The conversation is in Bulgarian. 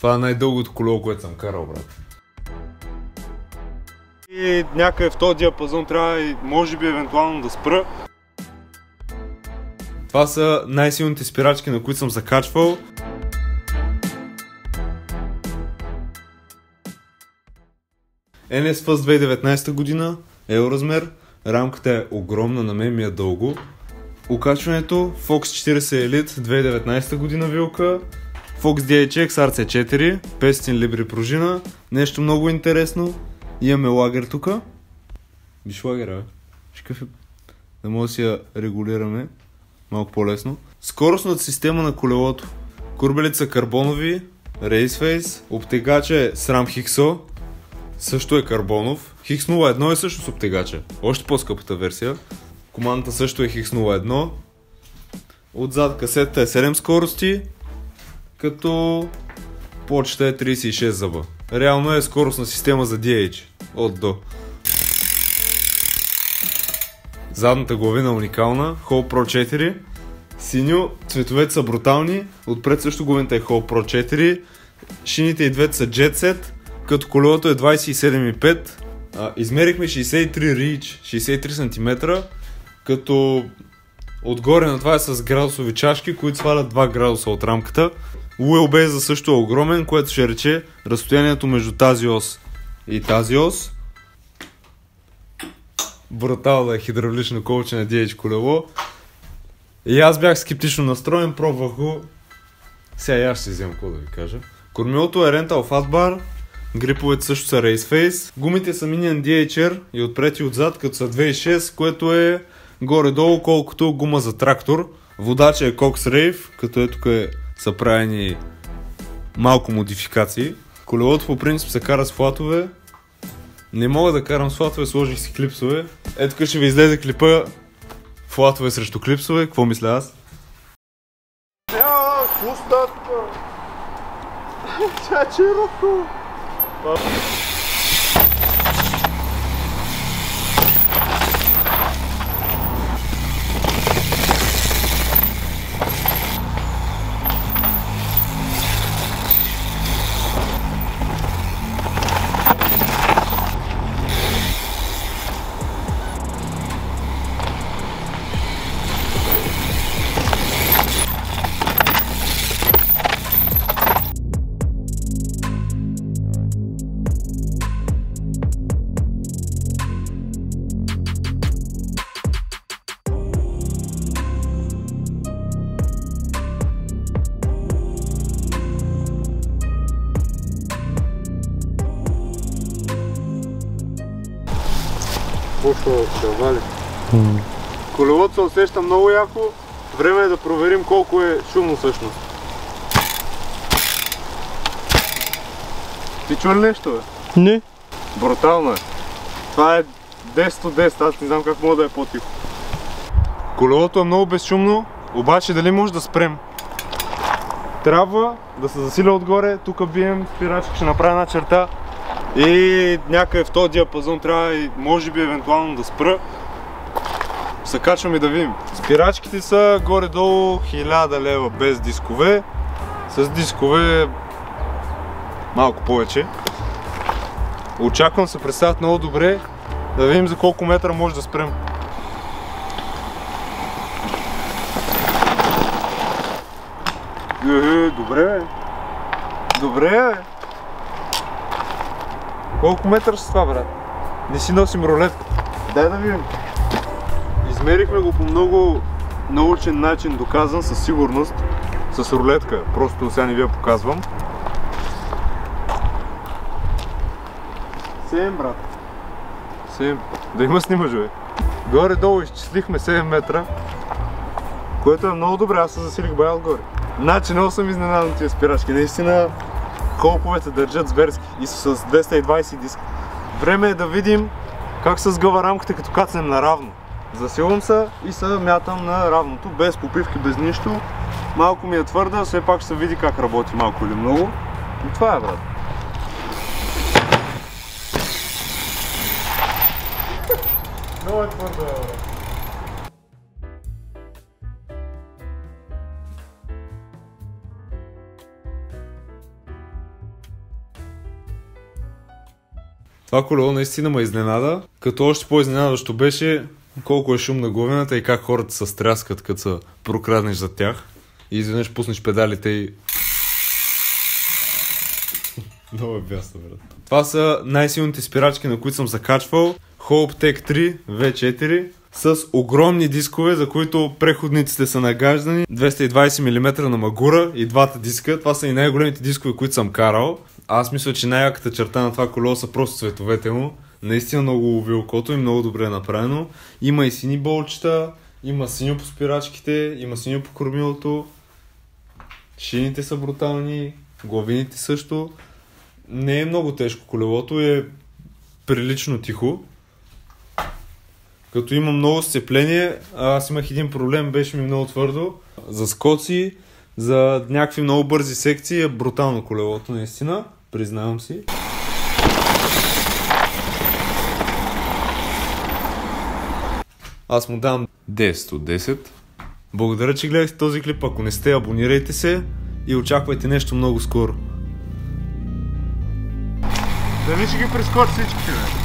Това е най-дългото колело, което съм карал, брат. И някъде в този диапазон трябва и може би евентуално да спра. Това са най-силните спирачки, на които съм закачвал. NS Fuzz 2019 година, L размер, рамката е огромна, на мен ми е дълго. Окачването Fox 40 Elite 2019 година вилка, Fox DHX RC4, 500 либри пружина, нещо много интересно. Имаме лагер тука. Виж лагера, бе. Да може да си я регулираме малко по-лесно. Скоростната система на колелото. Курбелите са карбонови, Raceface, обтегача е SRAM HIXO, също е карбонов. X01 е също с обтегача, още по-скъпата версия. Командата също е X01. Отзад касетата е 7 скорости, като плочата е 36 зъба. Реално е скоростна система за DH, от до. Задната главина е уникална, Hall Pro 4. Синьо, цветовете са брутални, отпред също главината е Hall Pro 4. Шините и двете са Jet Set, като колелото е 27,5. Измерихме 63 reach, 63 см, като отгоре на това е с градусови чашки, които свалят 2 градуса от рамката. Wheelbase също е огромен, което ще рече разстоянието между тази ос и тази ос. Брутално е хидравлично колче на DH колело. И аз бях скептично настроен, пробвах го. Сега и аз ще взема какво да ви кажа. Кормилото е Rental Fat Bar, гриповете също са Raceface. Гумите са Minion DHR и отпред и отзад, като са 2.6, което е горе-долу колкото гума за трактор. Водача е Cox Rave, като е тук са правени малко модификации. Колелото по принцип се кара с флатове. Не мога да карам с флатове, сложих си клипсове. Ето тук ще ви излезе клипа флатове срещу клипсове. Какво мисля аз? Пустатка! Чачероко! Колелото се усеща много яко. Време е да проверим колко е шумно всъщност. Ти чува ли нещо, бе? Не. Брутално е. Това е 10 от 10, аз не знам как мога да е по-тихо. Колелото е много безшумно, обаче дали може да спрем? Трябва да се засиля отгоре, тук бием спирачка, ще направя една черта. И някъде в този диапазон трябва и може би евентуално да спра. Се качвам и да видим. Спирачките са горе-долу 1000 лева без дискове. С дискове малко повече. Очаквам се представят много добре. Да видим за колко метра може да спрем. Добре, бе. Добре, бе. Колко метра са това, брат? Не си носим рулетка. Дай да видим. Измерихме го по много научен начин, доказан със сигурност. С рулетка. Просто сега не ви я показвам. 7, брат. 7. Да има снимаш, бе. Горе-долу изчислихме 7 метра. Което е много добре, аз се засилих бая отгоре. Значи много съм изненадан от тия спирачки. Наистина колповете държат зверски и са с 220 диск. Време е да видим как се сгъва рамката, като кацнем наравно. Засилвам се и се мятам на равното, без попивки, без нищо. Малко ми е твърда, все пак ще се види как работи малко или много. И това е, брат. Много е твърда, брат. Това колело наистина ме изненада, като още по-изненадващо беше колко е шумна главината и как хората се стряскат, като се прокраднеш за тях и изведнъж пуснеш педалите и... Много е бясно, брат. Това са най-силните спирачки, на които съм закачвал. Hope-Tec 3 V4 с огромни дискове, за които преходниците са нагаждани. 220 мм на магура и двата диска. Това са и най-големите дискове, които съм карал. Аз мисля, че най-яката черта на това колело са просто цветовете му. Наистина много лови окото и много добре е направено. Има и сини болчета, има синьо по спирачките, има синьо по кормилото. Шините са брутални, главините също. Не е много тежко колелото, е прилично тихо. Като има много сцепление, аз имах един проблем, беше ми много твърдо. За скоци, за някакви много бързи секции е брутално колелото, наистина. Признавам си. Аз му дам 10 от 10. Благодаря, че гледахте този клип. Ако не сте, абонирайте се и очаквайте нещо много скоро. Дали ще ги прескочи всичките, бе?